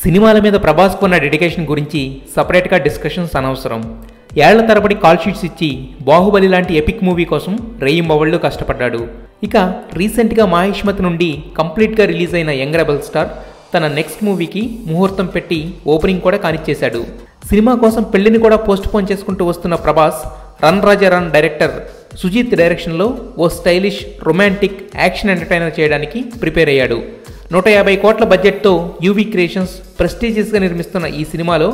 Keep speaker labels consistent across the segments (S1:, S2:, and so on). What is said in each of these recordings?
S1: సినిమాల మీద ప్రభాస్కు ఉన్న డెడికేషన్ గురించి సపరేట్గా డిస్కషన్స్ అనవసరం. ఏళ్ల తరబడి కాల్ షీట్స్ ఇచ్చి బాహుబలి లాంటి ఎపిక్ మూవీ కోసం రేయింబవళ్ళు కష్టపడ్డాడు. ఇక రీసెంట్గా మహేష్మతి నుండి కంప్లీట్గా రిలీజ్ అయిన యంగ్ రెబల్ స్టార్ తన నెక్స్ట్ మూవీకి ముహూర్తం పెట్టి ఓపెనింగ్ కూడా కానిచ్చేశాడు. సినిమా కోసం పెళ్లిని కూడా పోస్ట్ పోన్ చేసుకుంటూ వస్తున్న ప్రభాస్ రన్ రాజా రన్ డైరెక్టర్ సుజీత్ డైరెక్షన్లో ఓ స్టైలిష్ రొమాంటిక్ యాక్షన్ ఎంటర్టైనర్ చేయడానికి ప్రిపేర్ అయ్యాడు. 150 కోట్ల బడ్జెట్తో యూవీ క్రియేషన్స్ ప్రెస్టీజియస్గా నిర్మిస్తున్న ఈ సినిమాలో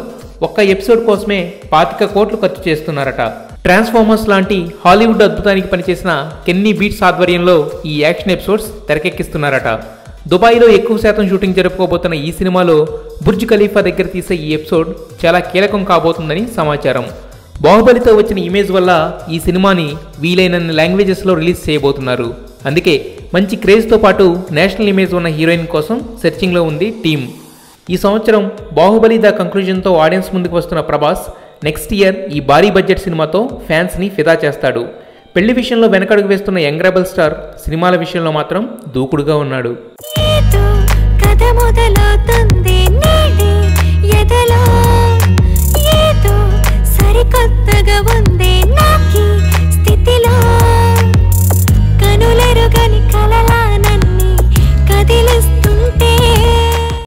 S1: ఒక్క ఎపిసోడ్ కోసమే 25 కోట్లు ఖర్చు చేస్తున్నారట. ట్రాన్స్ఫార్మర్స్ లాంటి హాలీవుడ్ అద్భుతానికి పనిచేసిన కెన్నీ బీట్స్ ఆధ్వర్యంలో ఈ యాక్షన్ ఎపిసోడ్స్ తెరకెక్కిస్తున్నారట. దుబాయ్లో ఎక్కువ శాతం షూటింగ్ జరుపుకోబోతున్న ఈ సినిమాలో బుర్జ్ ఖలీఫా దగ్గర తీసే ఈ ఎపిసోడ్ చాలా కీలకం కాబోతుందని సమాచారం. బాహుబలితో వచ్చిన ఇమేజ్ వల్ల ఈ సినిమాని వీలైనన్ని లాంగ్వేజెస్లో రిలీజ్ చేయబోతున్నారు. అందుకే మంచి క్రేజ్తో పాటు నేషనల్ ఇమేజ్ ఉన్న హీరోయిన్ కోసం సెర్చింగ్లో ఉంది టీమ్. ఈ సంవత్సరం బాహుబలి ద కంక్లూజన్తో ఆడియన్స్ ముందుకు వస్తున్న ప్రభాస్ నెక్స్ట్ ఇయర్ ఈ భారీ బడ్జెట్ సినిమాతో ఫ్యాన్స్ని ఫిదా చేస్తాడు. పెళ్లి విషయంలో వెనకడుగు వేస్తున్న యంగ్ రెబల్ స్టార్ సినిమాల విషయంలో మాత్రం దూకుడుగా ఉన్నాడు.
S2: కథ మొదలవుతుంది